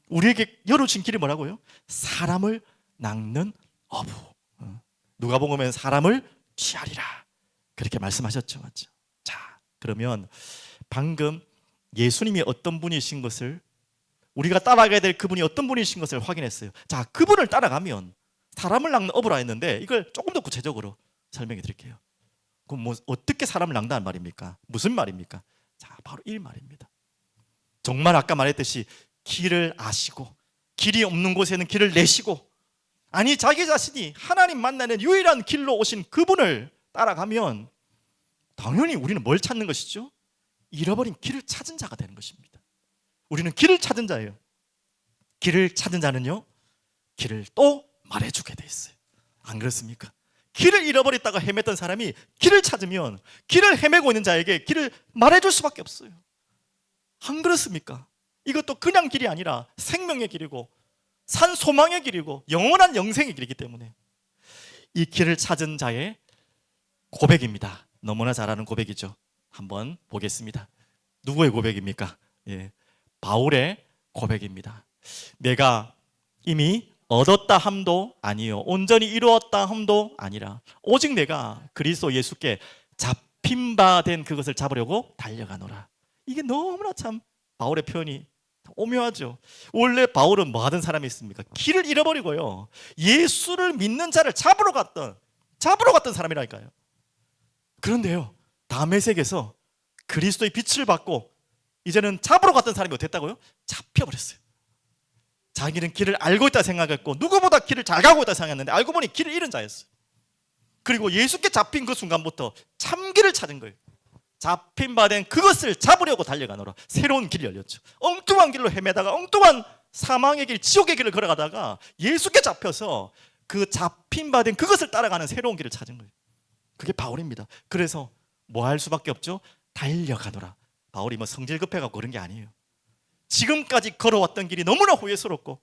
우리에게 열어주신 길이 뭐라고요? 사람을 낚는 어부. 누가복음에는 사람을 취하리라 그렇게 말씀하셨죠. 맞죠? 자, 그러면 방금 예수님이 어떤 분이신 것을, 우리가 따라가야 될 그분이 어떤 분이신 것을 확인했어요. 자, 그분을 따라가면 사람을 낚는 어부라 했는데, 이걸 조금 더 구체적으로 설명해 드릴게요. 그럼 뭐 어떻게 사람을 낚는다는 말입니까? 무슨 말입니까? 자, 바로 이 말입니다. 정말 아까 말했듯이 길을 아시고 길이 없는 곳에는 길을 내시고, 아니 자기 자신이 하나님 만나는 유일한 길로 오신 그분을 따라가면 당연히 우리는 뭘 찾는 것이죠? 잃어버린 길을 찾은 자가 되는 것입니다. 우리는 길을 찾은 자예요. 길을 찾은 자는요 길을 또 말해주게 돼 있어요. 안 그렇습니까? 길을 잃어버렸다가 헤맸던 사람이 길을 찾으면 길을 헤매고 있는 자에게 길을 말해줄 수밖에 없어요. 안 그렇습니까? 이것도 그냥 길이 아니라 생명의 길이고 산 소망의 길이고 영원한 영생의 길이기 때문에 이 길을 찾은 자의 고백입니다. 너무나 잘 아는 고백이죠. 한번 보겠습니다. 누구의 고백입니까? 바울의 고백입니다. 내가 이미 얻었다 함도 아니요 온전히 이루었다 함도 아니라 오직 내가 그리스도 예수께 잡힌 바 된 그것을 잡으려고 달려가노라. 이게 너무나 참 바울의 표현이 오묘하죠. 원래 바울은 뭐 하던 사람이었습니까? 길을 잃어버리고요, 예수를 믿는 자를 잡으러 갔던 사람이라니까요. 그런데요, 다메섹에서 그리스도의 빛을 받고 이제는 잡으러 갔던 사람이 어땠다고요? 잡혀버렸어요. 자기는 길을 알고 있다 생각했고 누구보다 길을 잘 가고 있다 생각했는데 알고 보니 길을 잃은 자였어요. 그리고 예수께 잡힌 그 순간부터 참길을 찾은 거예요. 잡힌 바 된 그것을 잡으려고 달려가노라. 새로운 길이 열렸죠. 엉뚱한 길로 헤매다가 엉뚱한 사망의 길, 지옥의 길을 걸어가다가 예수께 잡혀서 그 잡힌 바 된 그것을 따라가는 새로운 길을 찾은 거예요. 그게 바울입니다. 그래서 뭐 할 수밖에 없죠? 달려가노라. 바울이 뭐 성질 급해가고 그런 게 아니에요. 지금까지 걸어왔던 길이 너무나 후회스럽고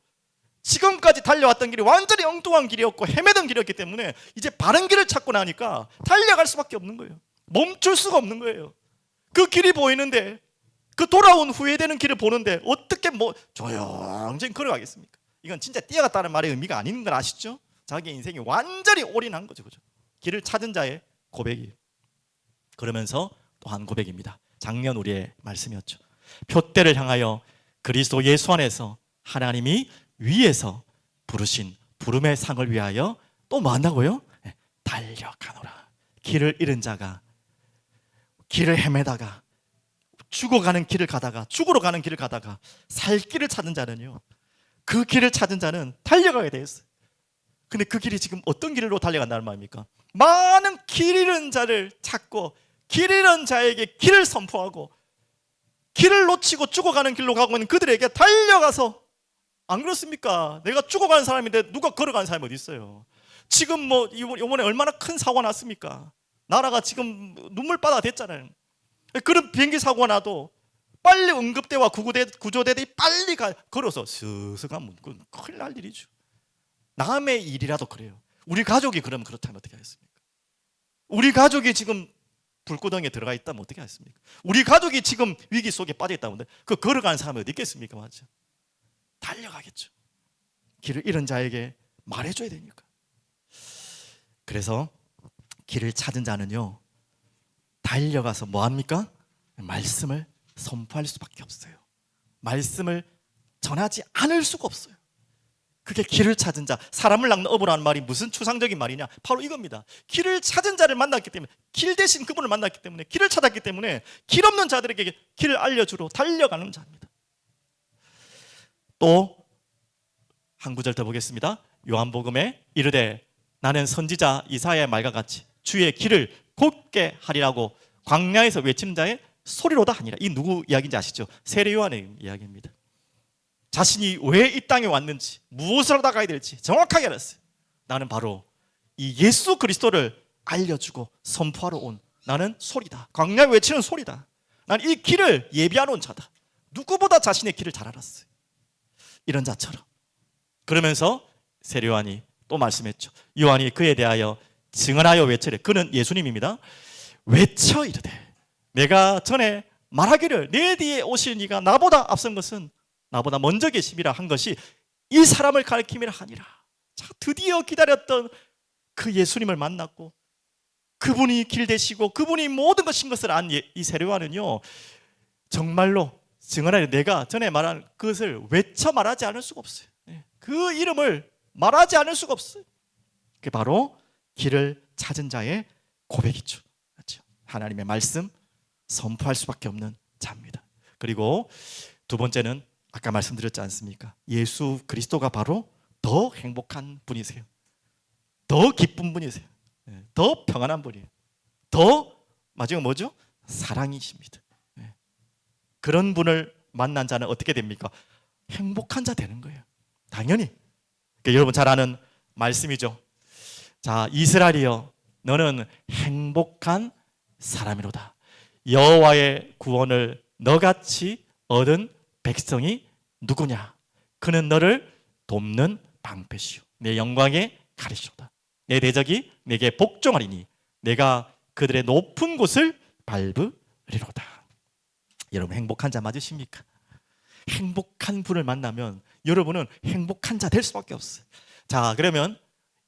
지금까지 달려왔던 길이 완전히 엉뚱한 길이었고 헤매던 길이었기 때문에 이제 바른 길을 찾고 나니까 달려갈 수밖에 없는 거예요. 멈출 수가 없는 거예요. 그 길이 보이는데, 그 돌아온 후회되는 길을 보는데 어떻게 뭐 조용히 걸어가겠습니까? 이건 진짜 뛰어갔다는 말의 의미가 아닌 걸 아시죠? 자기 인생이 완전히 올인한 거죠, 그죠? 길을 찾은 자의 고백이. 그러면서 또 한 고백입니다. 작년 우리의 말씀이었죠. 표대를 향하여 그리스도 예수 안에서 하나님이 위에서 부르신 부름의 상을 위하여 또 뭐 한다고요? 달려가노라. 길을 잃은 자가, 길을 헤매다가 죽어가는 길을 가다가, 죽으러 가는 길을 가다가 살 길을 찾은 자는요, 그 길을 찾은 자는 달려가게 돼 있어요. 근데 그 길이 지금 어떤 길로 달려간다는 말입니까? 많은 길 잃은 자를 찾고 길 잃은 자에게 길을 선포하고 길을 놓치고 죽어가는 길로 가고 있는 그들에게 달려가서, 안 그렇습니까? 내가 죽어가는 사람인데 누가 걸어가는 사람이 어디 있어요? 지금 뭐 이번에 얼마나 큰 사고가 났습니까? 나라가 지금 눈물바다 됐잖아요. 그런 비행기 사고가 나도 빨리 응급대와 구조대들이 빨리 걸어서 스스 가면 큰일 날 일이죠. 남의 일이라도 그래요. 우리 가족이 그러면 그렇다면 어떻게 하겠습니까? 우리 가족이 지금 불구덩이에 들어가 있다면 어떻게 하겠습니까? 우리 가족이 지금 위기 속에 빠져 있다면 그 걸어가는 사람이 어디 있겠습니까? 맞죠? 달려가겠죠. 길을 잃은 자에게 말해줘야 되니까. 그래서 길을 찾은 자는요, 달려가서 뭐 합니까? 말씀을 선포할 수밖에 없어요. 말씀을 전하지 않을 수가 없어요. 그게 길을 찾은 자. 사람을 낚는 어부라는 말이 무슨 추상적인 말이냐? 바로 이겁니다. 길을 찾은 자를 만났기 때문에, 길 대신 그분을 만났기 때문에, 길을 찾았기 때문에 길 없는 자들에게 길을 알려주러 달려가는 자입니다. 또 한 구절 더 보겠습니다. 요한복음에 이르되 나는 선지자 이사야의 말과 같이 주의 길을 곧게 하리라고 광야에서 외치는 자의 소리로다 하니라. 이 누구 이야기인지 아시죠? 세례 요한의 이야기입니다. 자신이 왜 이 땅에 왔는지, 무엇을 하다 가야 될지 정확하게 알았어요. 나는 바로 이 예수 그리스도를 알려주고 선포하러 온, 나는 소리다. 광야에 외치는 소리다. 난 이 길을 예비하러 온 자다. 누구보다 자신의 길을 잘 알았어요. 이런 자처럼. 그러면서 세례 요한이 또 말씀했죠. 요한이 그에 대하여 증언하여 외치래. 그는 예수님입니다. 외쳐 이르되 내가 전에 말하기를 내 뒤에 오실 이가 나보다 앞선 것은 나보다 먼저 계심이라 한 것이 이 사람을 가리킴이라 하니라. 자, 드디어 기다렸던 그 예수님을 만났고 그분이 길 되시고 그분이 모든 것인 것을 안 이 세례 요한은요, 정말로 증언하여 내가 전에 말한 그것을 외쳐 말하지 않을 수가 없어요. 그 이름을 말하지 않을 수가 없어요. 그게 바로 길을 찾은 자의 고백이죠. 그렇죠? 하나님의 말씀 선포할 수밖에 없는 자입니다. 그리고 두 번째는 아까 말씀드렸지 않습니까? 예수 그리스도가 바로 더 행복한 분이세요. 더 기쁜 분이세요. 더 평안한 분이에요. 더 마지막 뭐죠? 사랑이십니다. 그런 분을 만난 자는 어떻게 됩니까? 행복한 자 되는 거예요. 당연히 여러분 잘 아는 말씀이죠. 자, 이스라엘이여 너는 행복한 사람이로다. 여호와의 구원을 너같이 얻은 백성이 누구냐? 그는 너를 돕는 방패시오 내 영광의 가리시로다. 내 대적이 내게 복종하리니 내가 그들의 높은 곳을 밟으리로다. 여러분 행복한 자 맞으십니까? 행복한 분을 만나면 여러분은 행복한 자 될 수밖에 없어요. 자, 그러면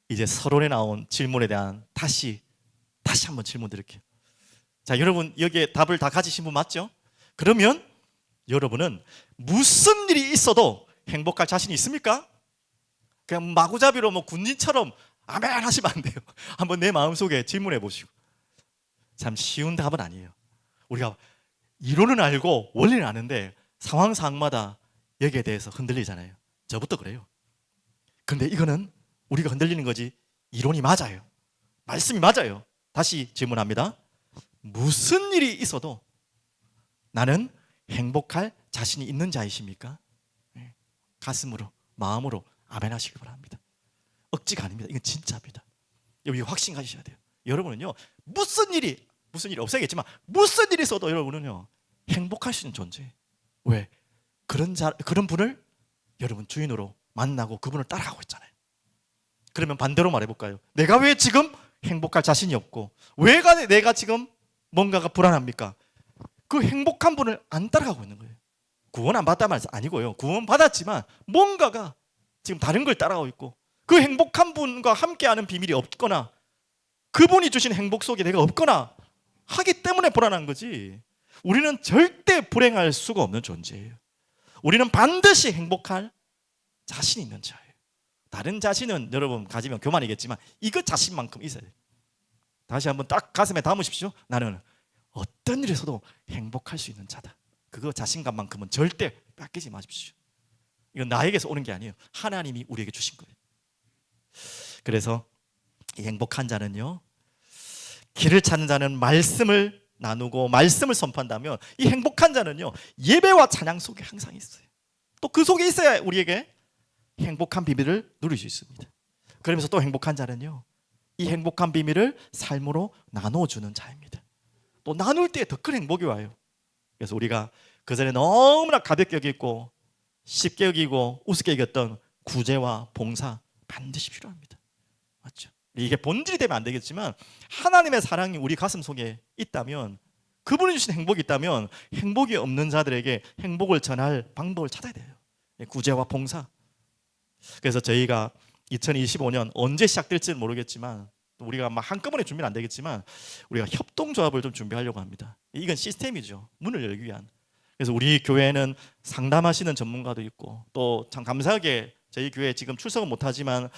이제 서론에 나온 질문에 대한 다시 한번 질문 드릴게요. 자, 여러분 여기에 답을 다 가지신 분 맞죠? 그러면 여러분은 무슨 일이 있어도 행복할 자신이 있습니까? 그냥 마구잡이로 뭐 군인처럼 아멘 하시면 안 돼요. 한번 내 마음속에 질문해 보시고. 참 쉬운 답은 아니에요. 우리가 이론은 알고 원리는 아는데 상황마다 여기에 대해서 흔들리잖아요. 저부터 그래요. 그런데 이거는 우리가 흔들리는 거지 이론이 맞아요. 말씀이 맞아요. 다시 질문합니다. 무슨 일이 있어도 나는 행복할 자신이 있는 자이십니까? 가슴으로 마음으로 아멘 하시기 바랍니다. 억지가 아닙니다. 이건 진짜입니다. 여기 확신 가지셔야 돼요. 여러분은요 무슨 일이 없어야겠지만 무슨 일이 있어도 여러분은요 행복할 수 있는 존재예요. 왜? 그런 분을 여러분 주인으로 만나고 그분을 따라가고 있잖아요. 그러면 반대로 말해볼까요? 내가 왜 지금 행복할 자신이 없고 왜 내가 지금 뭔가가 불안합니까? 그 행복한 분을 안 따라가고 있는 거예요. 구원 안 받다 말이 아니고요. 구원 받았지만 뭔가가 지금 다른 걸 따라가고 있고 그 행복한 분과 함께하는 비밀이 없거나 그분이 주신 행복 속에 내가 없거나 하기 때문에 불안한 거지. 우리는 절대 불행할 수가 없는 존재예요. 우리는 반드시 행복할 자신이 있는 자예요. 다른 자신은 여러분 가지면 교만이겠지만 이것 자신만큼 있어야 돼요. 다시 한번 딱 가슴에 담으십시오. 나는 어떤 일에서도 행복할 수 있는 자다. 그거 자신감만큼은 절대 뺏기지 마십시오. 이건 나에게서 오는 게 아니에요. 하나님이 우리에게 주신 거예요. 그래서 이 행복한 자는요 길을 찾는 자는 말씀을 나누고 말씀을 선포한다면 이 행복한 자는요 예배와 찬양 속에 항상 있어요. 또 그 속에 있어야 우리에게 행복한 비밀을 누릴 수 있습니다. 그러면서 또 행복한 자는요 이 행복한 비밀을 삶으로 나눠주는 자입니다. 또 나눌 때 더 큰 행복이 와요. 그래서 우리가 그전에 너무나 가볍게 여기고 쉽게 여기고 우습게 여겼던 구제와 봉사 반드시 필요합니다. 맞죠? 이게 본질이 되면 안 되겠지만 하나님의 사랑이 우리 가슴 속에 있다면 그분이 주신 행복이 있다면 행복이 없는 자들에게 행복을 전할 방법을 찾아야 돼요. 구제와 봉사. 그래서 저희가 2025년 언제 시작될지는 모르겠지만 우리가 막 한꺼번에 준비는 안 되겠지만 우리가 협동조합을 좀 준비하려고 합니다. 이건 시스템이죠. 문을 열기 위한. 그래서 우리 교회는 상담하시는 전문가도 있고 또 참 감사하게 저희 교회 지금 출석은 못하지만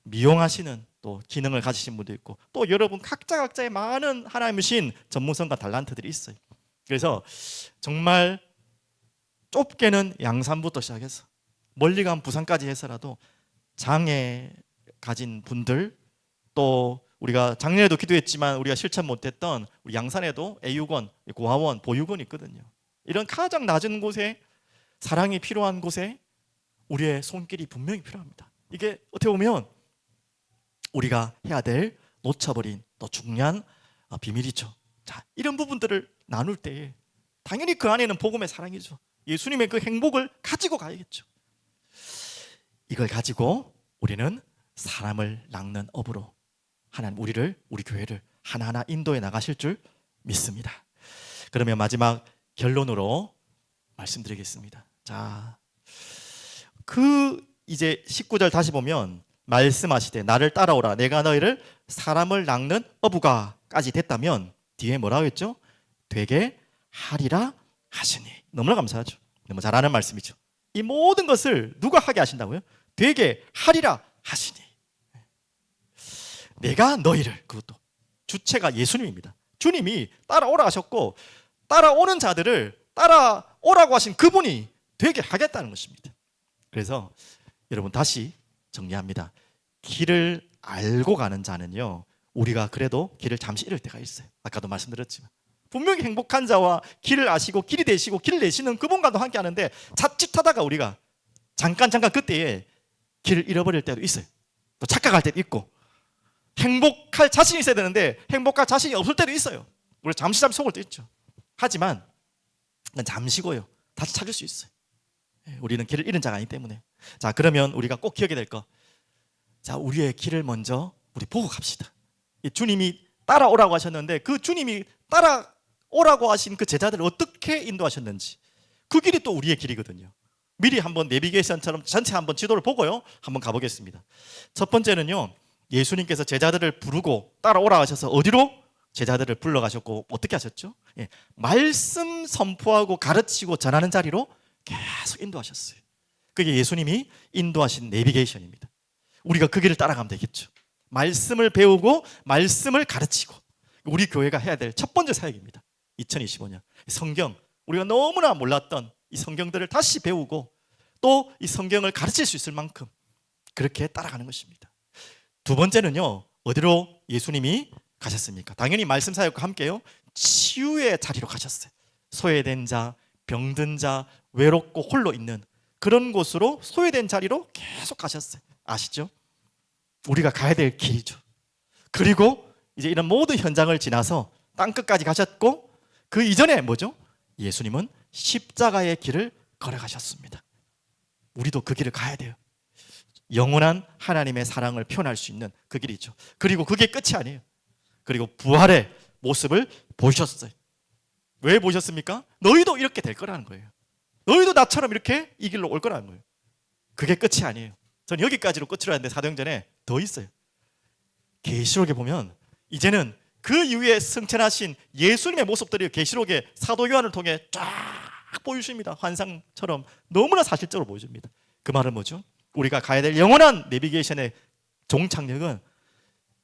미용하시는 또 기능을 가지신 분도 있고 또 여러분 각자의 많은 하나님의 신 전문성과 달란트들이 있어요. 그래서 정말 좁게는 양산부터 시작해서 멀리 간 부산까지 해서라도 장애 가진 분들 또 우리가 작년에도 기도했지만 우리가 실천 못했던 우리 양산에도 애육원, 고아원, 보육원이 있거든요. 이런 가장 낮은 곳에 사랑이 필요한 곳에 우리의 손길이 분명히 필요합니다. 이게 어떻게 보면 우리가 해야 될 놓쳐버린 또 중요한 비밀이죠. 자, 이런 부분들을 나눌 때에 당연히 그 안에는 복음의 사랑이죠. 예수님의 그 행복을 가지고 가야겠죠. 이걸 가지고 우리는 사람을 낚는 업으로 하나님 우리 교회를 하나하나 인도해 나가실 줄 믿습니다. 그러면 마지막 결론으로 말씀드리겠습니다. 자, 이제 19절 다시 보면 말씀하시되 나를 따라오라 내가 너희를 사람을 낚는 어부가까지 됐다면 뒤에 뭐라고 했죠? 되게 하리라 하시니. 너무나 감사하죠. 너무 잘 아는 말씀이죠. 이 모든 것을 누가 하게 하신다고요? 되게 하리라 하시니. 내가 너희를, 그것도 주체가 예수님입니다. 주님이 따라오라 하셨고 따라오는 자들을 따라오라고 하신 그분이 되게 하겠다는 것입니다. 그래서 여러분 다시 정리합니다. 길을 알고 가는 자는요 우리가 그래도 길을 잠시 잃을 때가 있어요. 아까도 말씀드렸지만 분명히 행복한 자와 길을 아시고 길이 되시고 길을 내시는 그분과도 함께 하는데 자칫하다가 우리가 잠깐 그때에 길을 잃어버릴 때도 있어요. 또 착각할 때도 있고, 행복할 자신이 있어야 되는데 행복할 자신이 없을 때도 있어요. 우리 잠시 속을 때도 있죠. 하지만 그건 잠시고요, 다시 찾을 수 있어요. 우리는 길을 잃은 자가 아니기 때문에. 자, 그러면 우리가 꼭 기억해야 될 거, 자, 우리의 길을 먼저 우리 보고 갑시다. 주님이 따라오라고 하셨는데 그 주님이 따라오라고 하신 그 제자들을 어떻게 인도하셨는지, 그 길이 또 우리의 길이거든요. 미리 한번 내비게이션처럼 전체 한번 지도를 보고요, 한번 가보겠습니다. 첫 번째는요, 예수님께서 제자들을 부르고 따라오라 하셔서 어디로 제자들을 불러가셨고 어떻게 하셨죠? 말씀 선포하고 가르치고 전하는 자리로 계속 인도하셨어요. 그게 예수님이 인도하신 내비게이션입니다. 우리가 그 길을 따라가면 되겠죠. 말씀을 배우고 말씀을 가르치고, 우리 교회가 해야 될 첫 번째 사역입니다. 2025년 성경, 우리가 너무나 몰랐던 이 성경들을 다시 배우고 또 이 성경을 가르칠 수 있을 만큼 그렇게 따라가는 것입니다. 두 번째는요, 어디로 예수님이 가셨습니까? 당연히 말씀 사역과 함께요, 치유의 자리로 가셨어요. 소외된 자, 병든 자, 외롭고 홀로 있는 그런 곳으로, 소외된 자리로 계속 가셨어요. 아시죠? 우리가 가야 될 길이죠. 그리고 이제 이런 모든 현장을 지나서 땅끝까지 가셨고, 그 이전에 뭐죠? 예수님은 십자가의 길을 걸어가셨습니다. 우리도 그 길을 가야 돼요. 영원한 하나님의 사랑을 표현할 수 있는 그 길이죠. 그리고 그게 끝이 아니에요. 그리고 부활의 모습을 보셨어요. 왜 보셨습니까? 너희도 이렇게 될 거라는 거예요. 너희도 나처럼 이렇게 이 길로 올 거라는 거예요. 그게 끝이 아니에요. 저는 여기까지로 끝으로 하는데 사도행전에 더 있어요. 계시록에 보면 이제는 그 이후에 승천하신 예수님의 모습들이 계시록의 사도 요한을 통해 쫙 보여줍니다. 환상처럼 너무나 사실적으로 보여줍니다. 그 말은 뭐죠? 우리가 가야 될 영원한 내비게이션의 종착역은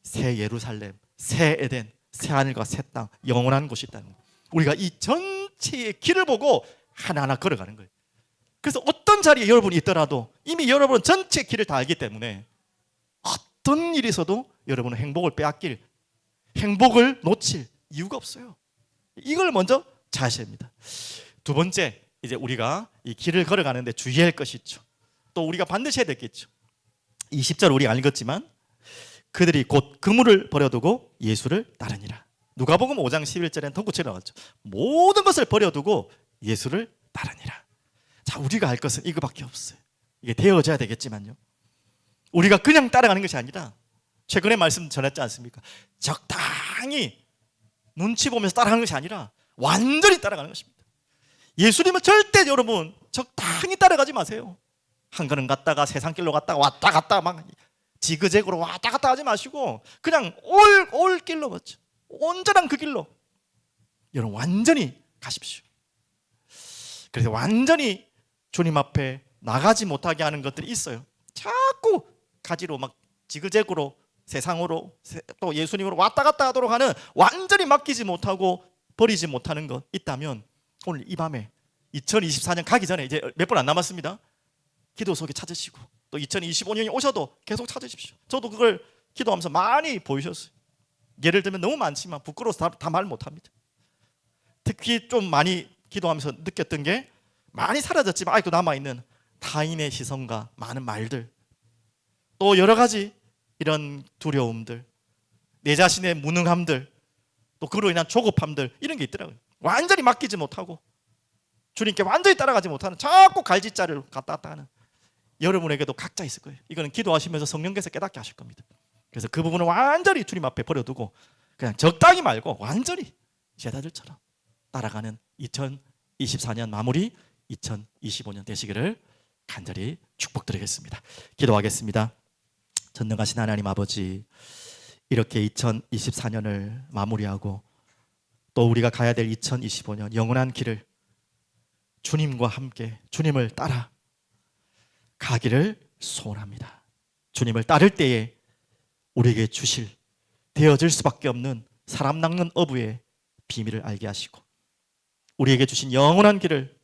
새 예루살렘, 새 에덴, 새 하늘과 새 땅, 영원한 곳이 있다는 거예요. 우리가 이 전체의 길을 보고 하나하나 걸어가는 거예요. 그래서 어떤 자리에 여러분이 있더라도 이미 여러분은 전체 길을 다 알기 때문에 어떤 일이 있어도 여러분은 행복을 빼앗길, 행복을 놓칠 이유가 없어요. 이걸 먼저 잘 아셔야 합니다. 두 번째, 이제 우리가 이 길을 걸어가는데 주의할 것이 있죠. 또 우리가 반드시 해야 될 게 있죠. 20절 우리가 안 읽었지만, 그들이 곧 그물을 버려두고 예수를 따르니라. 누가복음 5장 11절에는 더 구체적으로 나왔죠. 모든 것을 버려두고 예수를 따르니라. 자, 우리가 할 것은 이거밖에 없어요. 이게 되어져야 되겠지만요, 우리가 그냥 따라가는 것이 아니라, 최근에 말씀 전했지 않습니까? 적당히 눈치 보면서 따라가는 것이 아니라 완전히 따라가는 것입니다. 예수님은 절대 여러분 적당히 따라가지 마세요. 한 걸음 갔다가 세상길로 갔다가 왔다 갔다 막 지그재그로 왔다 갔다 하지 마시고 그냥 올 길로 걷죠. 온전한 그 길로 여러분 완전히 가십시오. 그래서 완전히 주님 앞에 나가지 못하게 하는 것들이 있어요. 자꾸 가지로 막 지그재그로 세상으로 또 예수님으로 왔다 갔다 하도록 하는, 완전히 맡기지 못하고 버리지 못하는 것 있다면 오늘 이 밤에 2024년 가기 전에 이제 몇 분 안 남았습니다. 기도 속에 찾으시고 또 2025년이 오셔도 계속 찾으십시오. 저도 그걸 기도하면서 많이 보이셨어요. 예를 들면 너무 많지만 부끄러워서 다 말 못합니다. 특히 좀 많이 기도하면서 느꼈던 게, 많이 사라졌지만 아직도 남아있는 타인의 시선과 많은 말들, 또 여러 가지 이런 두려움들, 내 자신의 무능함들, 또 그로 인한 조급함들, 이런 게 있더라고요. 완전히 맡기지 못하고 주님께 완전히 따라가지 못하는, 자꾸 갈짓자를 갔다 갔다 하는 여러분에게도 각자 있을 거예요. 이거는 기도하시면서 성령께서 깨닫게 하실 겁니다. 그래서 그 부분을 완전히 주님 앞에 버려두고 그냥 적당히 말고 완전히 제자들처럼 따라가는 2024년 마무리 2025년 되시기를 간절히 축복드리겠습니다. 기도하겠습니다. 전능하신 하나님 아버지, 이렇게 2024년을 마무리하고 또 우리가 가야 될 2025년 영원한 길을 주님과 함께 주님을 따라 가기를 소원합니다. 주님을 따를 때에 우리에게 주실, 되어질 수밖에 없는 사람 낚는 어부의 비밀을 알게 하시고 우리에게 주신 영원한 길을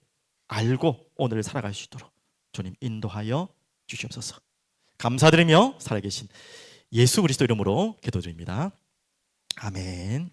알고 오늘을 살아갈 수 있도록 주님 인도하여 주시옵소서. 감사드리며 살아계신 예수 그리스도 이름으로 기도드립니다. 아멘.